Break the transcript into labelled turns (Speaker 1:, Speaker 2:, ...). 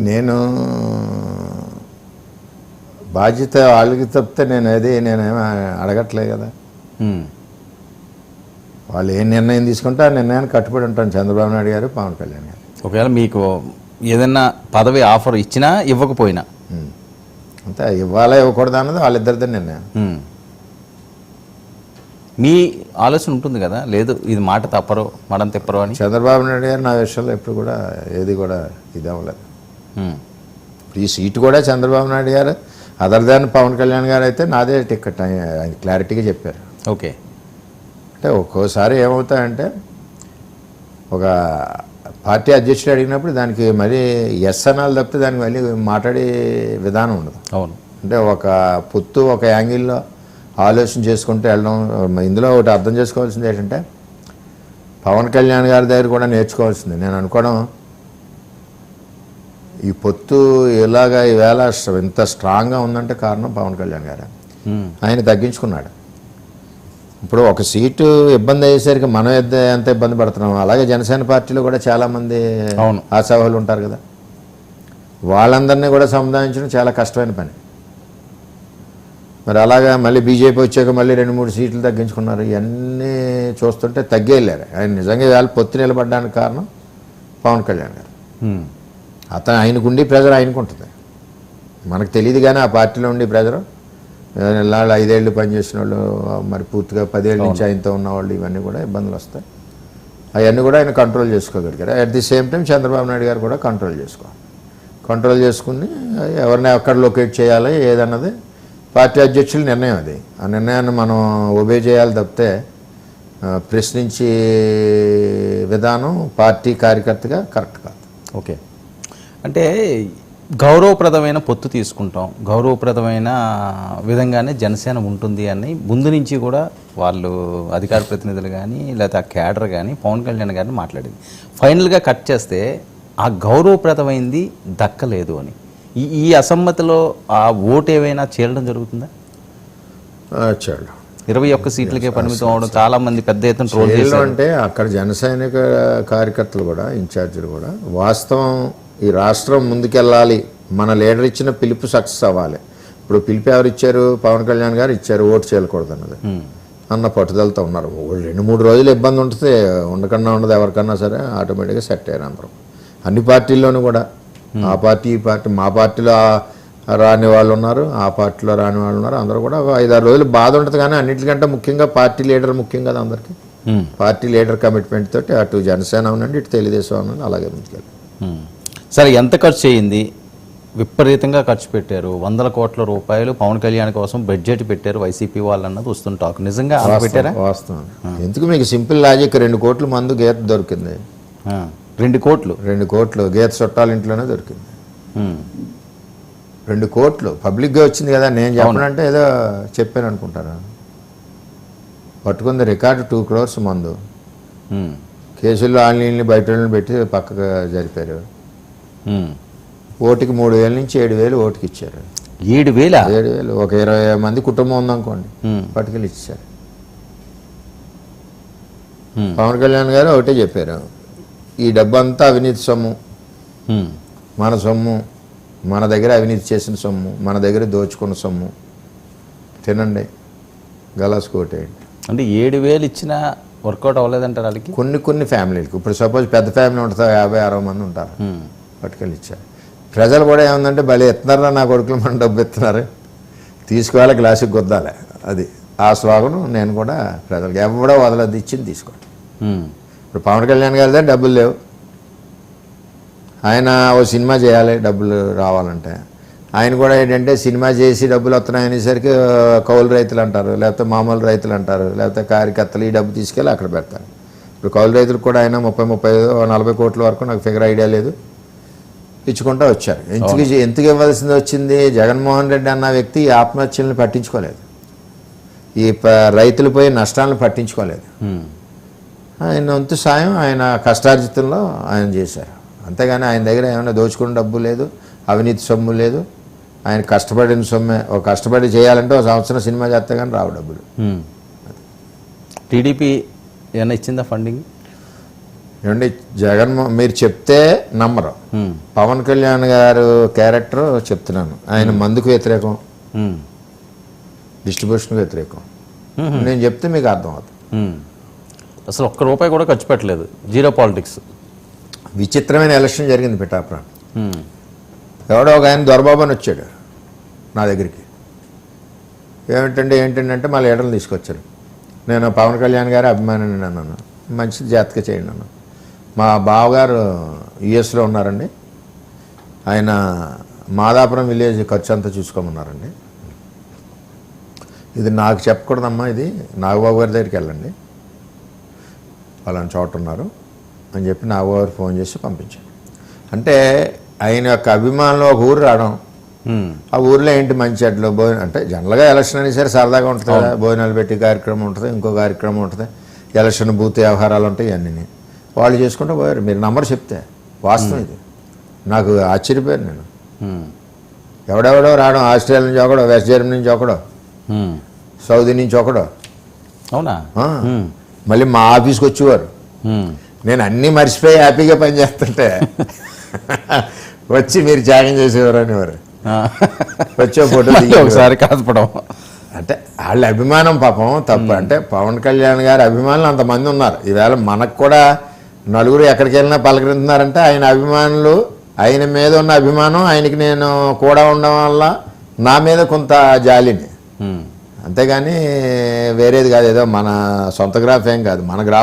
Speaker 1: నేను బాధ్యత వాళ్ళకి తప్పితే నేనేమి అడగట్లేదు కదా. వాళ్ళు ఏ నిర్ణయం తీసుకుంటే ఆ నిర్ణయాన్ని కట్టుబడి ఉంటాను, చంద్రబాబు నాయుడు గారు, పవన్ కళ్యాణ్ గారు.
Speaker 2: ఒకవేళ మీకు ఏదైనా పదవి ఆఫర్ ఇచ్చినా ఇవ్వకపోయినా
Speaker 1: అంతే, ఇవ్వాలా ఇవ్వకూడదు అన్నది వాళ్ళిద్దరిదే నిర్ణయం.
Speaker 2: మీ ఆలోచన ఉంటుంది కదా, లేదు ఇది మాట తప్పరు మడం తిప్పరు అని.
Speaker 1: చంద్రబాబు నాయుడు గారు నా విషయంలో ఎప్పుడు కూడా ఏది కూడా ఇది అవ్వలేదు. ఇప్పుడు ఈ సీటు కూడా చంద్రబాబు నాయుడు గారు, అదర్ దాన్ పవన్ కళ్యాణ్ గారు అయితే నాదే టికెట్ ఆయన క్లారిటీగా చెప్పారు.
Speaker 2: ఓకే,
Speaker 1: అంటే ఒక్కోసారి ఏమవుతాయంటే ఒక పార్టీ అధ్యక్షుడు అడిగినప్పుడు దానికి మళ్ళీ ఎస్ అనాలి తప్పితే దానికి మళ్ళీ మాట్లాడే విధానం ఉండదు.
Speaker 2: అవును,
Speaker 1: అంటే ఒక పొత్తు ఒక యాంగిల్లో ఆలోచన చేసుకుంటూ వెళ్ళడం. ఇందులో ఒకటి అర్థం చేసుకోవాల్సింది ఏంటంటే పవన్ కళ్యాణ్ గారి దగ్గర కూడా నేర్చుకోవాల్సింది నేను అనుకోవడం, ఈ పొత్తు ఇలాగా ఈవేళ ఇంత స్ట్రాంగ్గా ఉందంటే కారణం పవన్ కళ్యాణ్ గారు. ఆయన తగ్గించుకున్నాడు. ఇప్పుడు ఒక సీటు ఇబ్బంది అయ్యేసరికి మనం ఎంత ఇబ్బంది పడుతున్నాం, అలాగే జనసేన పార్టీలో కూడా చాలామంది ఆశావాహులు ఉంటారు కదా, వాళ్ళందరినీ కూడా సముదాయించడం చాలా కష్టమైన పని. మరి అలాగా మళ్ళీ బీజేపీ వచ్చాక మళ్ళీ 2-3 సీట్లు తగ్గించుకున్నారు. ఇవన్నీ చూస్తుంటే తగ్గేళ్ళారు. ఆయన నిజంగా ఇవాళ పొత్తు నిలబడడానికి కారణం పవన్ కళ్యాణ్ గారు. ఆయనకు ఉండి ప్రెజర్ ఆయనకు ఉంటుంది, మనకు తెలియదు. కానీ ఆ పార్టీలో ఉండి ప్రెజరు, ఇలాళ్ళు 5 ఏళ్ళు పనిచేసిన వాళ్ళు, మరి పూర్తిగా 10 ఏళ్ళ నుంచి ఆయనతో ఉన్నవాళ్ళు, ఇవన్నీ కూడా ఇబ్బందులు వస్తాయి. అవన్నీ కూడా ఆయన కంట్రోల్ చేసుకోగలిగారు. At the same time Chandrababu Naidu garu కూడా కంట్రోల్ చేసుకుని ఎవరిని ఎక్కడ లొకేట్ చేయాలి ఏదన్నది పార్టీ అధ్యక్షుల నిర్ణయం. అది ఆ నిర్ణయాన్ని మనం ఒబే చేయాలి తప్పితే ప్రశ్నించే విధానం పార్టీ కార్యకర్తగా కరెక్ట్ కాదు.
Speaker 2: ఓకే, అంటే గౌరవప్రదమైన పొత్తు తీసుకుంటాం, గౌరవప్రదమైన విధంగానే జనసేన ఉంటుంది అని ముందు నుంచి కూడా వాళ్ళు అధికార ప్రతినిధులు కానీ లేకపోతే ఆ క్యాడర్ కానీ పవన్ కళ్యాణ్ గారిని మాట్లాడింది. ఫైనల్గా కట్ చేస్తే ఆ గౌరవప్రదమైంది దక్కలేదు అని ఈ అసమ్మతిలో ఆ ఓటు ఏమైనా చేరడం జరుగుతుందా? 21 సీట్లకే పరిమితం అవడం చాలా మంది పెద్ద ఎత్తున ట్రోల్ చేశారు.
Speaker 1: అంటే అక్కడ జనసైనిక కార్యకర్తలు కూడా ఇన్ఛార్జీలు కూడా వాస్తవం ఈ రాష్ట్రం ముందుకెళ్ళాలి, మన లీడర్ ఇచ్చిన పిలుపు సక్సెస్ అవ్వాలి. ఇప్పుడు పిలుపు ఎవరు ఇచ్చారు? పవన్ కళ్యాణ్ గారు ఇచ్చారు, ఓటు చేయకూడదు అన్నది అన్న పట్టుదలతో ఉన్నారు. 2-3 రోజులు ఇబ్బంది ఉంటుంది, ఉండకన్నా ఉండదు ఎవరికన్నా సరే, ఆటోమేటిక్గా సెట్ అయ్యారు అందరం. అన్ని పార్టీల్లోనూ కూడా ఆ పార్టీ ఈ పార్టీ, మా పార్టీలో రాని వాళ్ళు ఉన్నారు, ఆ పార్టీలో రాని వాళ్ళు ఉన్నారు. అందరూ కూడా 5-6 రోజులు బాధ ఉంటుంది. కానీ అన్నింటికంటే ముఖ్యంగా పార్టీ లీడర్ ముఖ్యం కదా అందరికీ. పార్టీ లీడర్ కమిట్మెంట్ తోటి అటు జనసేన అవునండి, ఇటు తెలుగుదేశం అవునండి, అలాగే ముందుకెళ్ళి.
Speaker 2: సరే, ఎంత ఖర్చు అయ్యింది? విపరీతంగా ఖర్చు పెట్టారు, 100 కోట్ల రూపాయలు పవన్ కళ్యాణ్ కోసం బడ్జెట్ పెట్టారు వైసీపీ వాళ్ళు అన్నది వస్తుంది టాక్. నిజంగా పెట్టారా?
Speaker 1: వాస్తవం. ఎందుకు మీకు సింపుల్ లాజిక్, 2 కోట్ల మందు గీత దొరికింది.
Speaker 2: 2
Speaker 1: కోట్లు గీత చుట్టాల ఇంట్లోనే దొరికింది. 2 కోట్లు పబ్లిక్గా వచ్చింది కదా. నేను చెప్పనంటే ఏదో చెప్పాను అనుకుంటారా? పట్టుకుంది రికార్డు 2 crores మందు. కేసుల్లో ఆన్లైన్లు బయట పెట్టి పక్కగా జరిపారు. ఓటుకి 3,000 నుంచి 7,000 ఓటుకి ఇచ్చారు.
Speaker 2: 7,000
Speaker 1: ఒక 20 మంది కుటుంబం ఉందనుకోండి, పట్టుకెళ్ళి ఇచ్చారు. పవన్ కళ్యాణ్ గారు ఒకటే చెప్పారు, ఈ డబ్బంతా అవినీతి సొమ్ము, మన సొమ్ము, మన దగ్గర అవినీతి చేసిన సొమ్ము, మన దగ్గర దోచుకున్న సొమ్ము, తినండి గలాసుకోటేయండి.
Speaker 2: అంటే 7,000 ఇచ్చినా వర్కౌట్ అవ్వలేదంటారు వాళ్ళకి.
Speaker 1: కొన్ని ఫ్యామిలీలకు. ఇప్పుడు సపోజ్ పెద్ద ఫ్యామిలీ ఉంటుంది, 50-60 మంది ఉంటారు, పట్టుకెళ్ళి ఇచ్చారు. ప్రజలు కూడా ఏముందంటే భలే ఇస్తున్నారా నా కొడుకులు, మన డబ్బు ఇస్తున్నారు, తీసుకోవాలి గ్లాసుకి గుద్దాలి. అది ఆ స్లోగను నేను కూడా ప్రజలకు ఎవడో వదలద్దు, ఇచ్చింది తీసుకోండి. ఇప్పుడు పవన్ కళ్యాణ్ గారి దగ్గర డబ్బులు లేవు, ఆయన ఓ సినిమా చేయాలి డబ్బులు రావాలంటే. ఆయన కూడా ఏంటంటే సినిమా చేసి డబ్బులు వస్తున్నాయి అనేసరికి కౌలు రైతులు అంటారు, లేకపోతే మామూలు రైతులు అంటారు, లేకపోతే కార్యకర్తలు ఈ డబ్బు తీసుకెళ్ళి అక్కడ పెడతారు. ఇప్పుడు కౌలు రైతులకు కూడా ఆయన 30-35-40 కోట్ల వరకు, నాకు ఫిగర్ ఐడియా లేదు, ఇచ్చుకుంటూ వచ్చారు. ఎందుకు ఇవ్వాల్సింది వచ్చింది? జగన్మోహన్ రెడ్డి అన్న వ్యక్తి ఈ ఆత్మహత్యలను పట్టించుకోలేదు, ఈ రైతులు పోయి నష్టాలను పట్టించుకోలేదు. ఆయన వంతు సాయం ఆయన కష్టార్జితంలో ఆయన చేశారు. అంతేగాని ఆయన దగ్గర ఏమైనా దోచుకున్న డబ్బు లేదు, అవినీతి సొమ్ము లేదు. ఆయన కష్టపడిన సొమ్మే. ఒక కష్టపడి చేయాలంటే 1 సంవత్సరం సినిమా చేస్తే కానీ రావు డబ్బులు.
Speaker 2: టీడీపీ ఏమైనా ఇచ్చిందా ఫండింగ్?
Speaker 1: ఏమండి మీరు చెప్తే నమ్మరు. పవన్ కళ్యాణ్ గారు క్యారెక్టర్ చెప్తున్నాను, ఆయన మందుకు వ్యతిరేకం, డిస్ట్రిబ్యూషన్కి వ్యతిరేకం. నేను చెప్తే మీకు అర్థం అవుతుంది.
Speaker 2: అసలు ఒక్క రూపాయి కూడా ఖర్చు పెట్టలేదు, జీరో పాలిటిక్స్.
Speaker 1: విచిత్రమైన ఎలక్షన్ జరిగింది పిఠాపురం. ఎవడో ఒక ఆయన దొరబాబు అని వచ్చాడు నా దగ్గరికి. ఏంటంటే మా లీడర్లు తీసుకొచ్చారు. నేను పవన్ కళ్యాణ్ గారి అభిమానిని అన్నాను. మంచిది, జాగ్రత్తగా చేయండి అన్నాను. మా బావగారు యుఎస్లో ఉన్నారండి, ఆయన మాదాపురం విలేజ్ ఖర్చు అంతా చూసుకోమన్నారండి. ఇది నాకు చెప్పకూడదమ్మా, ఇది నాగబాబు గారి దగ్గరికి వెళ్ళండి, వాళ్ళని చోట ఉన్నారు అని చెప్పి నాగబాబు గారు ఫోన్ చేసి పంపించాను. అంటే ఆయన యొక్క అభిమానులు ఒక ఊరు రావడం, ఆ ఊర్లో ఏంటి మంచి చెడ్లు భోజనం, అంటే జనరల్గా ఎలక్షన్ అని సరే సరదాగా ఉంటుంది కదా, భోజనాలు పెట్టి కార్యక్రమం ఉంటుంది, ఇంకో కార్యక్రమం ఉంటుంది, ఎలక్షన్ బూత్ వ్యవహారాలు ఉంటాయి, ఇవన్నీ వాళ్ళు చేసుకుంటూ పోయారు. మీరు నంబర్ చెప్తే వాస్తవం ఇది. నాకు ఆశ్చర్యపోయాను నేను. ఎవడెవడో రావడం, ఆస్ట్రేలియా నుంచి ఒకడో, వెస్ట్ జర్మనీ నుంచి ఒకడో, సౌదీ నుంచి ఒకడో.
Speaker 2: అవునా?
Speaker 1: మళ్ళీ మా ఆఫీస్కి వచ్చేవారు. నేను అన్నీ మర్చిపోయి హ్యాపీగా పనిచేస్తుంటే వచ్చి మీరు త్యాగం చేసేవారు అనేవారు. వచ్చే ఫోటో
Speaker 2: ఒకసారి కాదపడం
Speaker 1: అంటే వాళ్ళ అభిమానం పాపం తప్పు. అంటే పవన్ కళ్యాణ్ గారి అభిమానులు అంతమంది ఉన్నారు. ఈవేళ మనకు కూడా నలుగురు ఎక్కడికి వెళ్ళినా పలకరింటున్నారంటే ఆయన అభిమానులు, ఆయన మీద ఉన్న అభిమానం, ఆయనకి నేను కూడా ఉండడం వల్ల నా మీద కొంత జాలిని, అంతేగాని వేరేది కాదు. ఏదో మన సొంత గ్రాఫ్ ఏం కాదు, మన గ్రాఫ్